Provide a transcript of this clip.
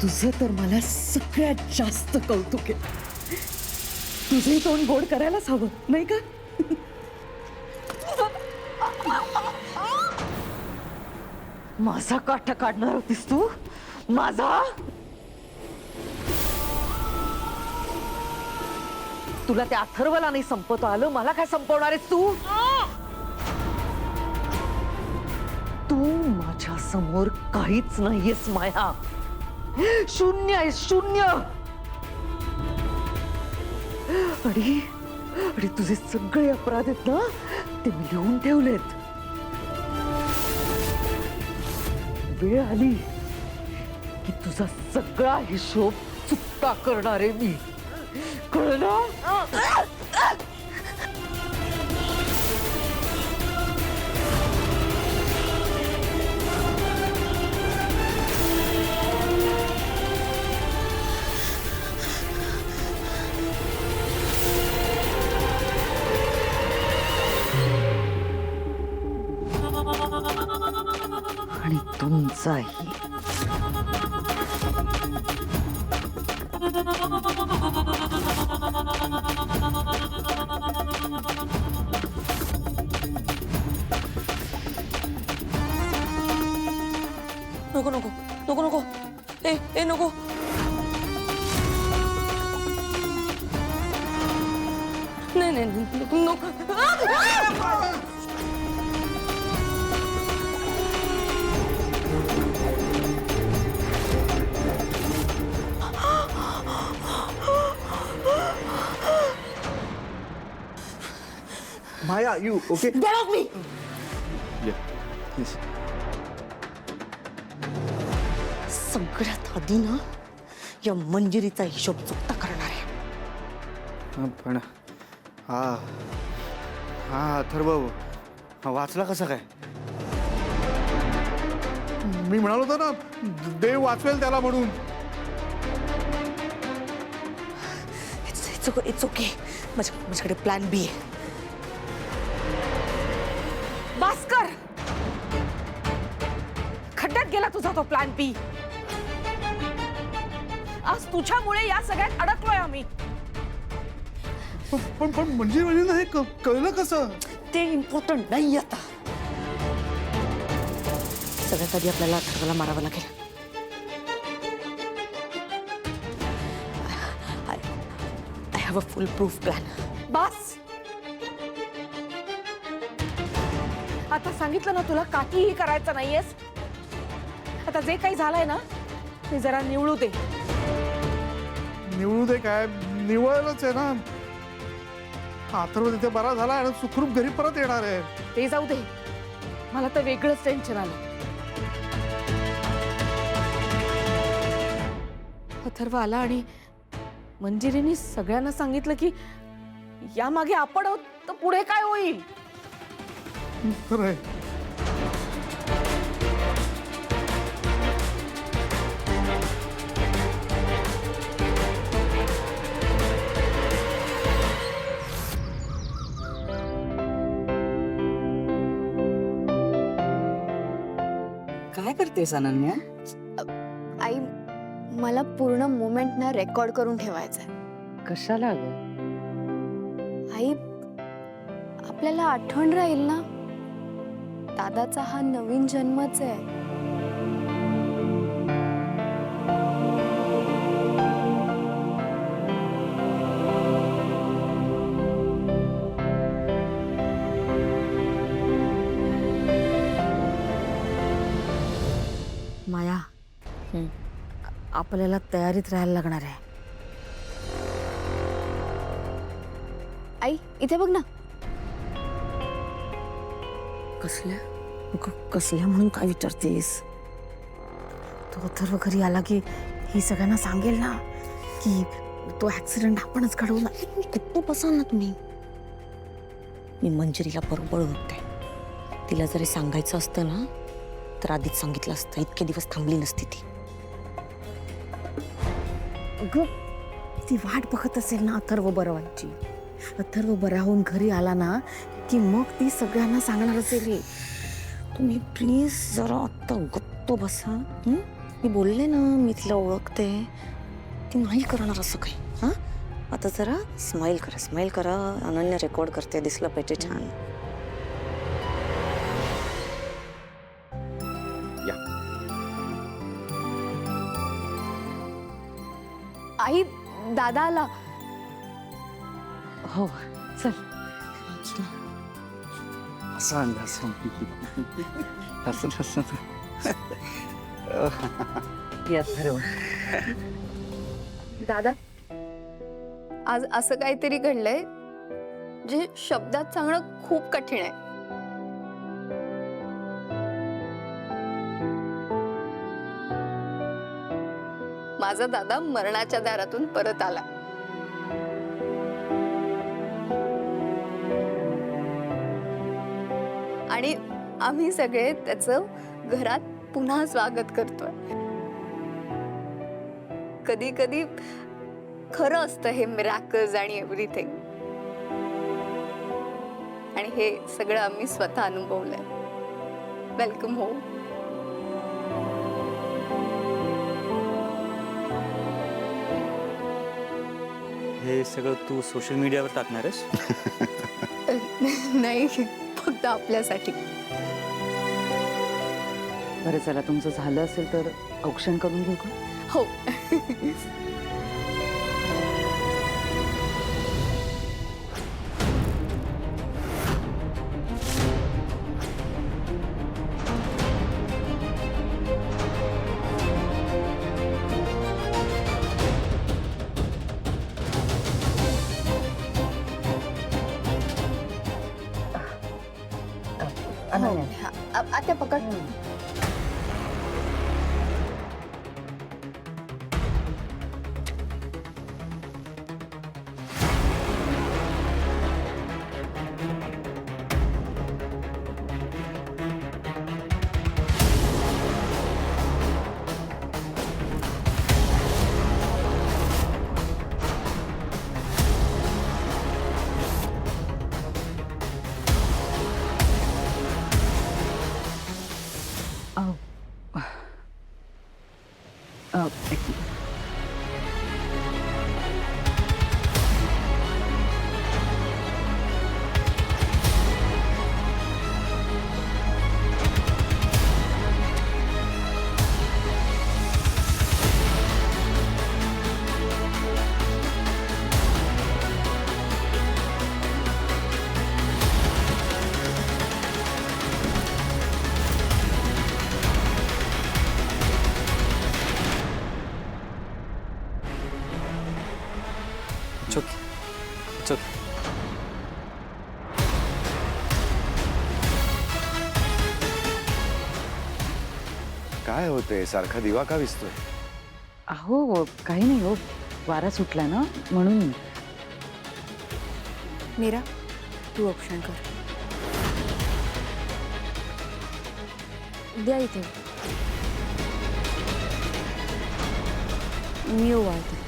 तुझं तर मला सगळ्यात जास्त कौतुक आहे. तुझे तोंड गोड करायलाच हवं नाही का? माझा काठा काढणार होतीस तू? माझा? तुला त्या अथर्वला नाही संपवता आलं, मला काय संपवणार आहेस तू? तू माझ्या समोर काहीच नाहीयेस माया. शून्य आहे, शून्य. आणि तुझे सगळे अपराध आहेत ना, ते मी लिहून ठेवलेत. वेळ आली की तुझा सगळा हिशोब चुकता करणार आहे मी. कळलं? आणि तुमचाही. नको नको नको नको. ए नको. नाही नाही नको. Maya, you okay? Get off me! Yeah. Yes. सगळ्यात आधी ना या मंजिरीचा हिशोब चुकता करणार आहे. पण हा अथर्व वाचला कसा काय? मी म्हणालो होतो ना देव वाचवेल त्याला म्हणून. It's okay. माझ्याकडे प्लॅन बी आहे. भास्कर, खड्ड्यात गेला तुझा तो प्लॅन बी. आज तुझ्यामुळे या सगळ्यात अडकलोय आम्ही. पण म्हणजे हे कळलं कसं? ते इम्पॉर्टंट नाही आता. सगळ्यात आधी आपल्याला अथर्वला मारावं लागेल. I have a foolproof plan. बस आता सांगितलं ना तुला, काहीही करायचं नाहीयेस. आता जे काही झालंय ना ते जरा निवळू दे. निवळू दे काय? निवळलंच आहे ना. अथर्व तिथे बरा झाला आणि सुखरूप घरी परत येणार आहे. ते जाऊ दे, मला तर वेगळंच टेन्शन आलं. अथर्व आला आणि मंजिरीने सगळ्यांना सांगितलं की यामागे आपण आहोत, तर पुढे काय होईल? खरंय. काय करतेस अनन्या? आई, मला पूर्ण मोमेंट ना रेकॉर्ड करून ठेवायचंय. कशाला ग? आई, आपल्याला आठवण राहील ना, दादाचा हा नवीन जन्मच आहे. माया, आपल्याला तयारीत राहायला लागणार आहे. आई, इथे बघ ना. कसल्या म्हणून काय विचारतेस? तो अथर्व घरी आला की ही सगळ्यांना सांगेल ना की तो ऍक्सिडेंट आपणच घडवला. किती बसा ना तुम्ही. मी मंजिरीला बरोबर ओळखते. तिला जरी सांगायचं असतं ना तर आधीच सांगितलं असतं. इतके दिवस थांबली नसती ती. अगं, ती वाट बघत असेल ना अथर्व बरं व्हायची. अथर्व बरा होऊन घरी आला ना की मग ती सगळ्यांना सांगणार असेल. तुम्ही प्लीज जरा आता गप्प बसा. मी बोलले ना मी तिला ओळखते, ती नाही करणार असं काही. हा, आता जरा स्माइल करा. अनन्या रेकॉर्ड करते, दिसलं पाहिजे छान. आई, दादा आला. हो चल. दादा, आज असं काहीतरी घडलंय जे शब्दात सांगणं खूप कठीण आहे. माझा दादा मरणाच्या दारातून परत आला. आणि आम्ही सगळे त्याचं घरात पुन्हा स्वागत करतोय. कधी कधी खरं असतं हे मिरॅकल्स आणि एव्हरीथिंग. आणि हे सगळं आम्ही स्वतः अनुभवलंय. Welcome home. हे सगळं तू सोशल मीडियावर टाकणार आहेस? नाही, फक्त आपल्यासाठी. बरं चला, तुमचं झालं असेल तर औक्षण करून घेऊ का? हो. आता पकड. एक मिनिट. चल. काय होतंय? सारखा दिवा का विसतोय? अहो काही नाही हो, वारा सुटला ना म्हणून. मीरा, तू ऑप्शन कर. द्या इथे, मी ओवाळते.